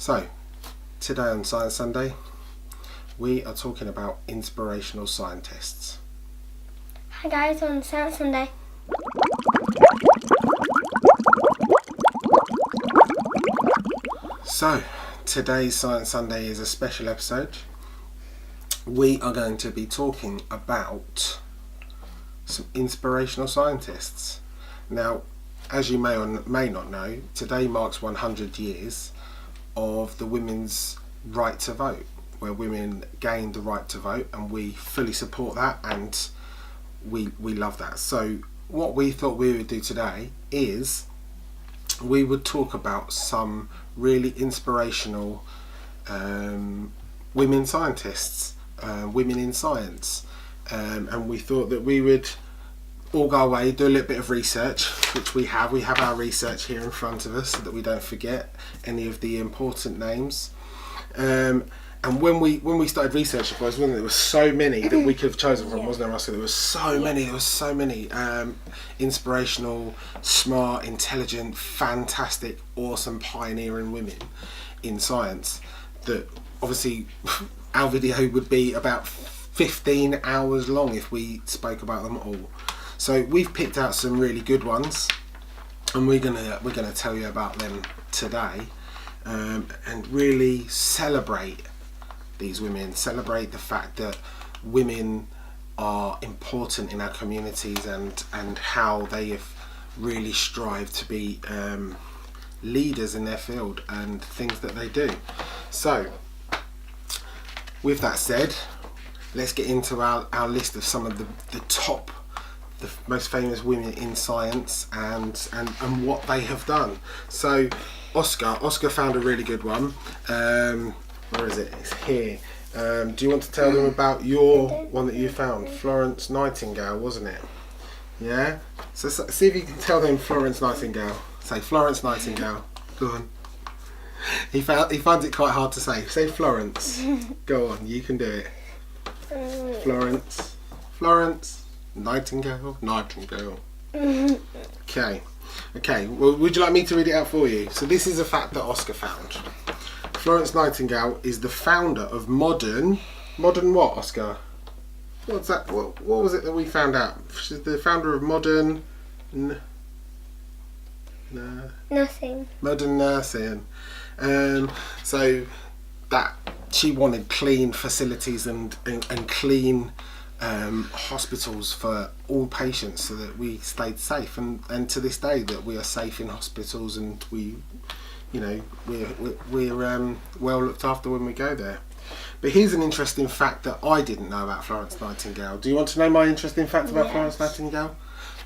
So, today on Science Sunday, we are talking about inspirational scientists. Hi guys, on Science Sunday. So, today's Science Sunday is a special episode. We are going to be talking about some inspirational scientists. Now, as you may or may not know, today marks 100 years of the women's right to vote, where women gained the right to vote, and we fully support that, and we love that. So what we thought we would do today is we would talk about some really inspirational women scientists, women in science, and we thought that we would all go away, do a little bit of research, which we have. We have our research here in front of us so that we don't forget any of the important names. And when we started researching, guys, there were so many that we could have chosen from, wasn't there, Oscar? There were so many inspirational, smart, intelligent, fantastic, awesome, pioneering women in science that obviously our video would be about 15 hours long if we spoke about them all. So we've picked out some really good ones, and we're gonna tell you about them today, and really celebrate these women, celebrate the fact that women are important in our communities, and how they have really strived to be leaders in their field and things that they do. So with that said, let's get into our list of some of the top, the most famous women in science and what they have done. So Oscar found a really good one. Where is it? It's here. Do you want to tell them about your one that you found? Florence Nightingale, wasn't it? Yeah? So see if you can tell them Florence Nightingale. Say Florence Nightingale. Go on. He finds it quite hard to say. Say Florence. Go on, you can do it. Florence Nightingale. Okay. Well, would you like me to read it out for you? So this is a fact that Oscar found. Florence Nightingale is the founder of modern what, Oscar? What's that? What was it that we found out? She's the founder of modern Nothing. Modern nursing. So that she wanted clean facilities and clean hospitals for all patients, so that we stayed safe, and to this day that we are safe in hospitals, and we're well looked after when we go there. But here's an interesting fact that I didn't know about Florence Nightingale. Do you want to know my interesting fact about Florence Nightingale?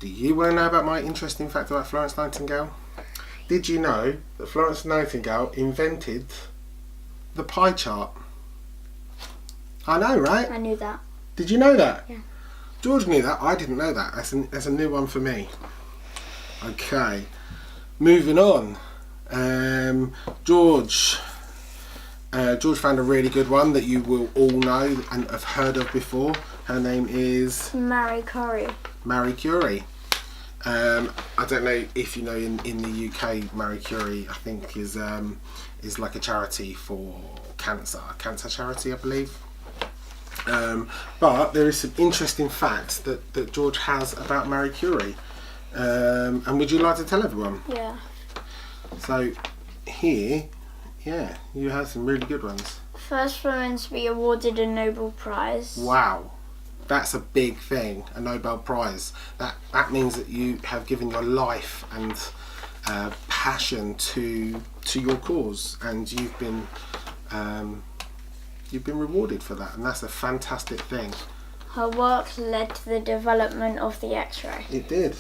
Do you want to know about my interesting fact about Florence Nightingale? Did you know that Florence Nightingale invented the pie chart? I know, right? I knew that. Did you know that? Yeah. George knew that. I didn't know that. That's a new one for me. Okay, moving on. George found a really good one that you will all know and have heard of before. Her name is Marie Curie. Marie Curie. I don't know if you know, in the UK, Marie Curie, I think, is like a charity for cancer charity, I believe. But there is some interesting facts that George has about Marie Curie. And would you like to tell everyone? Yeah. So here, you have some really good ones. First woman to be awarded a Nobel Prize. Wow, that's a big thing, a Nobel Prize. That means that you have given your life and passion to your cause, and you've been rewarded for that, and that's a fantastic thing. Her work led to the development of the X-ray. It did.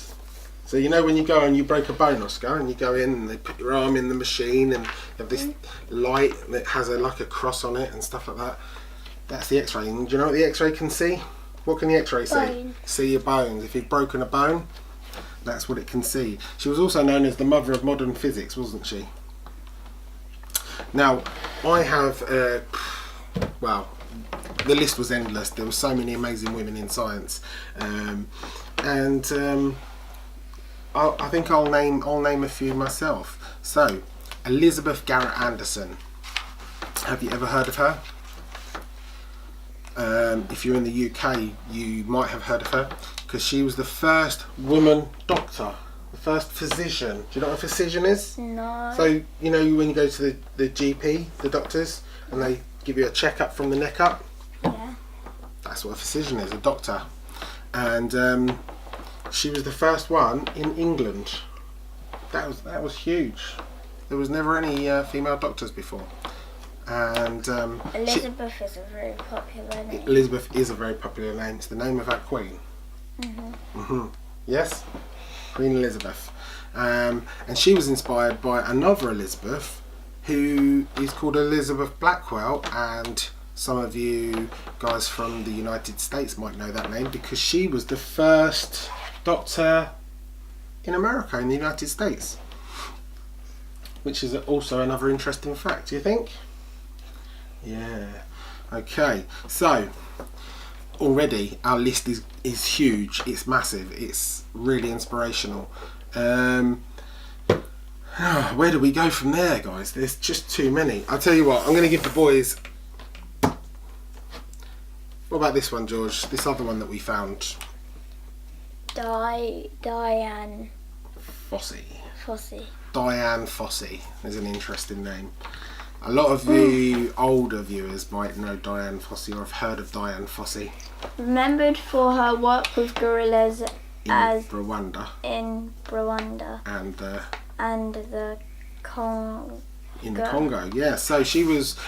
So you know when you go and you break a bone, Oscar, and you go in and they put your arm in the machine, and you have this light that has like a cross on it and stuff like that. That's the X-ray. And do you know what the X-ray can see? What can the X-ray see? Bone. See your bones. If you've broken a bone, that's what it can see. She was also known as the mother of modern physics, wasn't she? Now, I have, the list was endless. There were so many amazing women in science, I think I'll name a few myself. So, Elizabeth Garrett Anderson. Have you ever heard of her? If you're in the UK, you might have heard of her because she was the first woman doctor, the first physician. Do you know what a physician is? No. So, you know when you go to the GP, the doctors, and they give you a checkup from the neck up? Yeah. That's what a physician is, a doctor. And she was the first one in England. That was huge. There was never any female doctors before. And Elizabeth is a very popular name. Elizabeth is a very popular name. It's the name of our queen. Yes, Queen Elizabeth. And she was inspired by another Elizabeth, who is called Elizabeth Blackwell, and some of you guys from the United States might know that name because she was the first doctor in America, in the United States, which is also another interesting fact, do you think? Yeah. Okay, so already our list is huge, it's massive, it's really inspirational. Where do we go from there, guys? There's just too many. I'll tell you what, I'm going to give the boys... What about this one, George? This other one that we found. Dian Fossey. Fossey. Dian Fossey is an interesting name. A lot of the older viewers might know Dian Fossey or have heard of Dian Fossey. Remembered for her work with gorillas In Rwanda. And the Congo. In the Congo, yeah. So she was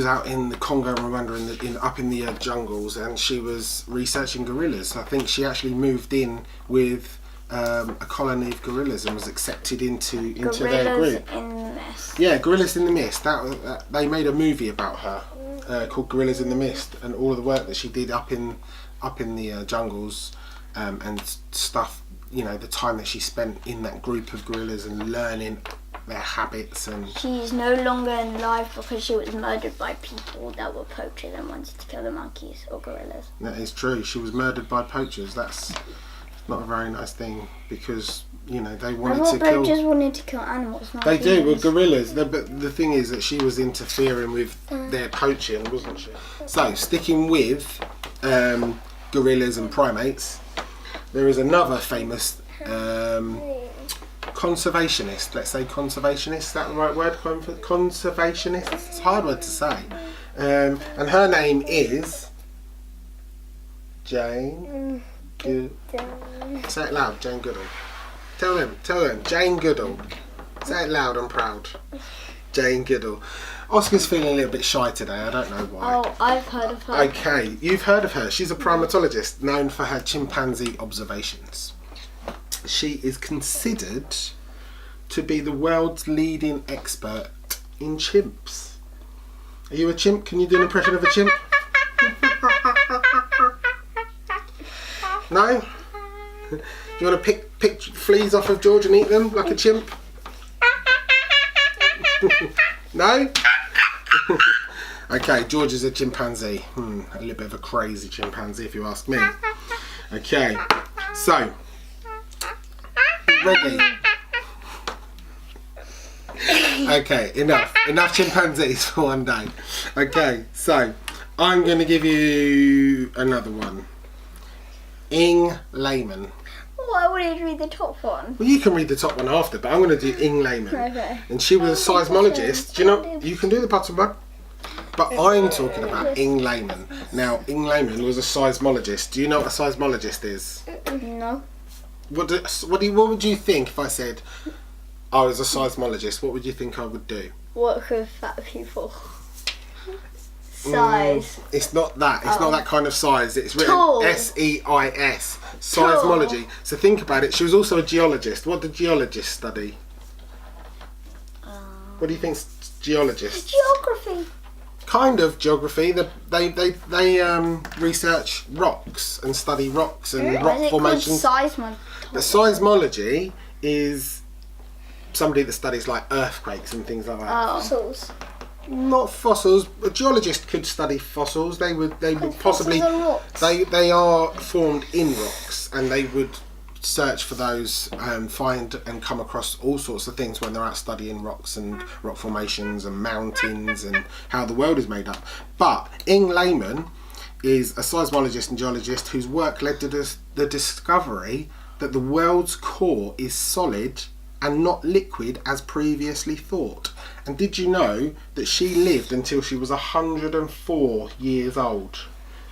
out in the Congo and Rwanda, up in the jungles, and she was researching gorillas. I think she actually moved in with a colony of gorillas and was accepted into their group. Gorillas in the Mist. Yeah, Gorillas in the Mist. That they made a movie about her called Gorillas in the Mist, and all of the work that she did up in the jungles and stuff. You know, the time that she spent in that group of gorillas and learning their habits. And she's no longer alive because she was murdered by people that were poachers and wanted to kill the monkeys or gorillas. That is true. She was murdered by poachers. That's not a very nice thing because, you know, they wanted to kill... poachers wanted to kill animals, not They humans. do, with gorillas. But the thing is that she was interfering with their poaching, wasn't she? So, sticking with gorillas and primates, there is another famous conservationist. Let's say conservationist. Is that the right word? Conservationist. It's a hard word to say. And her name is Jane. Say it loud, Jane Goodall. Tell them, Jane Goodall. Say it loud and proud. Jane Goodall. Oscar's feeling a little bit shy today, I don't know why. Oh, I've heard of her. Okay, you've heard of her. She's a primatologist known for her chimpanzee observations. She is considered to be the world's leading expert in chimps. Are you a chimp? Can you do an impression of a chimp? No? Do you want to pick fleas off of George and eat them like a chimp? No? Okay, George is a chimpanzee. A little bit of a crazy chimpanzee if you ask me. Okay, so, ready? Okay, enough chimpanzees for one day. Okay, so, I'm going to give you another one. Ing Lehman. Oh, I wanted to read the top one. Well, you can read the top one after, but I'm going to do Ing Lehman. Okay. And she was a seismologist. Do you know? You can do the bottom one. But I'm talking about Ing Lehman. Now, Ing Lehman was a seismologist. Do you know what a seismologist is? No. What would you think if I said I was a seismologist? What would you think I would do? Work with fat people. Size. It's not that. It's not that kind of size. It's written Tall. S-E-I-S. Seismology. So think about it. She was also a geologist. What did geologists study? What do you think's geologists? Geography. Kind of geography. They research rocks and study rocks and rock formations. Seismology. The seismology is somebody that studies like earthquakes and things like that. Fossils. Not fossils. A geologist could study fossils. They would possibly. Fossils are rocks. They are formed in rocks, and they would search for those and find and come across all sorts of things when they're out studying rocks and rock formations and mountains and how the world is made up. But Ing Lehmann is a seismologist and geologist whose work led to the discovery that the world's core is solid and not liquid as previously thought. And did you know that she lived until she was 104 years old?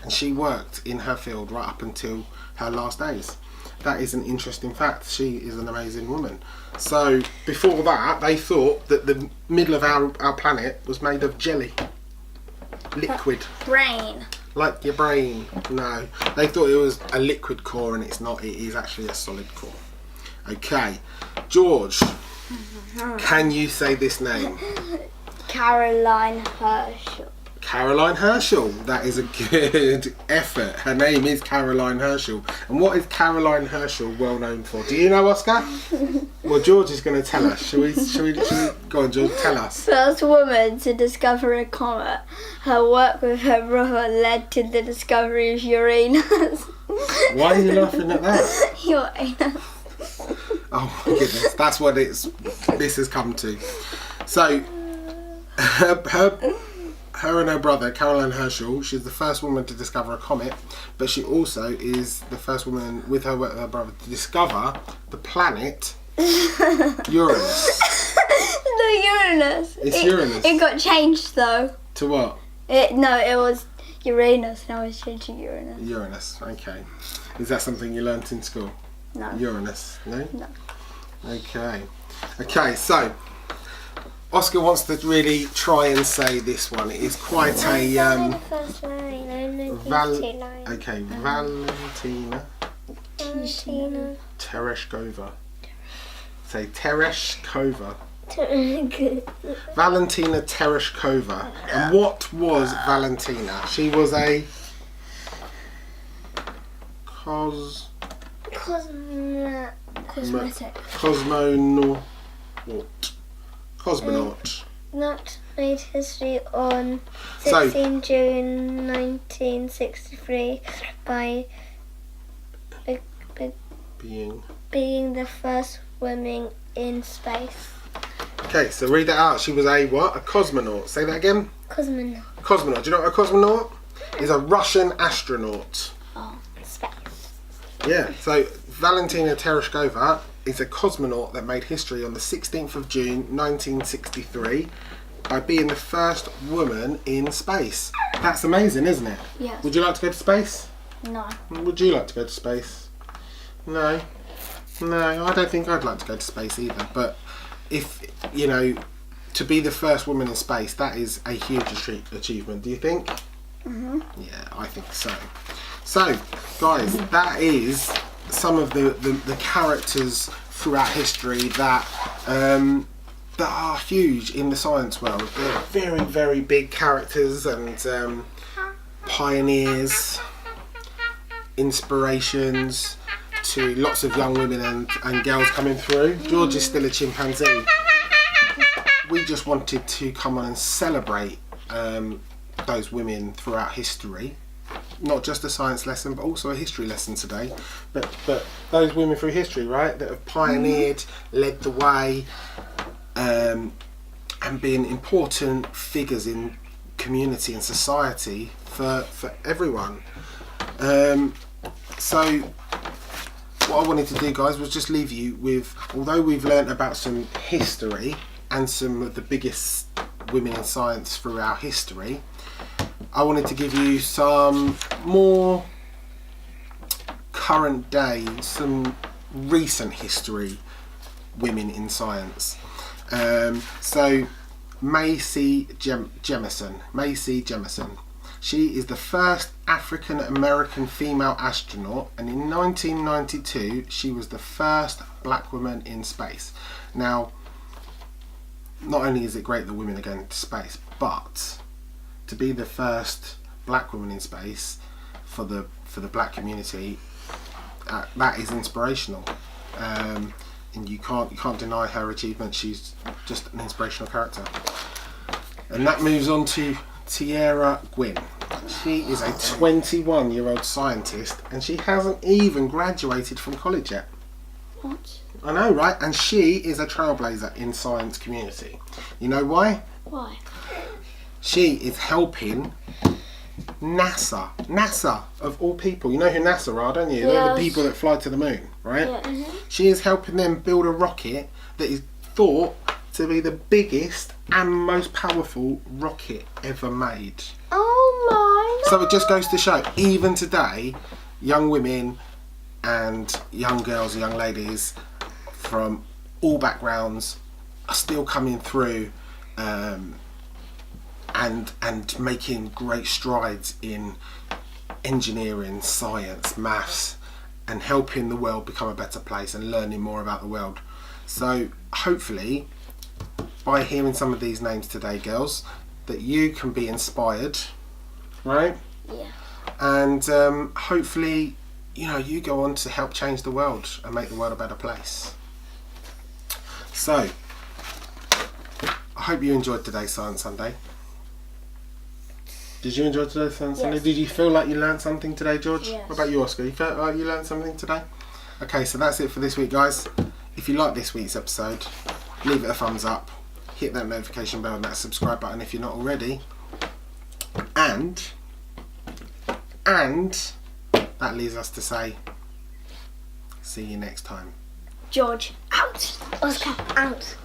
And she worked in her field right up until her last days. That is an interesting fact. She is an amazing woman. So before that, they thought that the middle of our planet was made of jelly. Liquid. Brain. Like your brain. No. They thought it was a liquid core, and it's not. It is actually a solid core. Okay. George, can you say this name? Caroline Herschel. Caroline Herschel. That is a good effort. Her name is Caroline Herschel. And what is Caroline Herschel well known for? Do you know, Oscar? Well, George is going to tell us. Shall we go on, George, tell us. First woman to discover a comet. Her work with her brother led to the discovery of Uranus. Why are you laughing at that? Uranus. Oh my goodness, that's what this has come to. So, her and her brother, Caroline Herschel, she's the first woman to discover a comet, but she also is the first woman with her brother to discover the planet Uranus. No, Uranus. It's Uranus. It got changed though. To what? It was Uranus. Now it's changed to Uranus. Uranus, okay. Is that something you learnt in school? No. Uranus, no? No. Okay. Okay, so Oscar wants to really try and say this one. It is quite a First line, only okay, Valentina Valentina Tereshkova. Say Tereshkova. Valentina Tereshkova. And what was Valentina? She was a cosmonaut. Not made history on 16 June 1963 by being the first woman in space. Okay, so read that out. She was a what? A cosmonaut. Say that again. Cosmonaut. Cosmonaut. Do you know what a cosmonaut is? A Russian astronaut. Oh, space. Yeah, so Valentina Tereshkova is a cosmonaut that made history on the 16th of June 1963 by being the first woman in space. That's amazing, isn't it? Yes. Would you like to go to space? No. Would you like to go to space? No. No, I don't think I'd like to go to space either. But if, you know, to be the first woman in space, that is a huge achievement. Do you think? Mhm. Yeah, I think so. So, guys, that is some of the characters throughout history that that are huge in the science world. They're very, very big characters and pioneers, inspirations to lots of young women and girls coming through. George is still a chimpanzee. We just wanted to come on and celebrate those women throughout history. Not just a science lesson, but also a history lesson today. But those women through history, right, that have pioneered, led the way, and been important figures in community and society for everyone. So what I wanted to do, guys, was just leave you with, although we've learnt about some history and some of the biggest women in science through our history, I wanted to give you some more current day, some recent history women in science. So Macy Jemison. She is the first African American female astronaut, and in 1992 she was the first black woman in space. Now, not only is it great that women are going to space, but to be the first black woman in space for the black community, that is inspirational, and you can't deny her achievement. She's just an inspirational character. And that moves on to Tierra Gwynn. She is a 21-year-old scientist, and she hasn't even graduated from college yet. What? I know, right? And she is a trailblazer in science community. You know why? Why? She is helping NASA. NASA, of all people. You know who NASA are, don't you? They're the Yes. people that fly to the moon, right? Yeah. She is helping them build a rocket that is thought to be the biggest and most powerful rocket ever made. Oh my So it just goes to show, even today, young women and young girls and young ladies from all backgrounds are still coming through and making great strides in engineering, science, maths, and helping the world become a better place and learning more about the world. So hopefully, by hearing some of these names today, girls, that you can be inspired, right? Yeah. And hopefully, you know, you go on to help change the world and make the world a better place. So, I hope you enjoyed today's Science Sunday. Did you enjoy today's Science Sunday? Did you feel like you learned something today, George? Yes. What about you, Oscar? You felt like you learned something today? Okay, so that's it for this week, guys. If you like this week's episode, leave it a thumbs up. Hit that notification bell and that subscribe button if you're not already. And that leaves us to say, see you next time. George, out. Oscar out.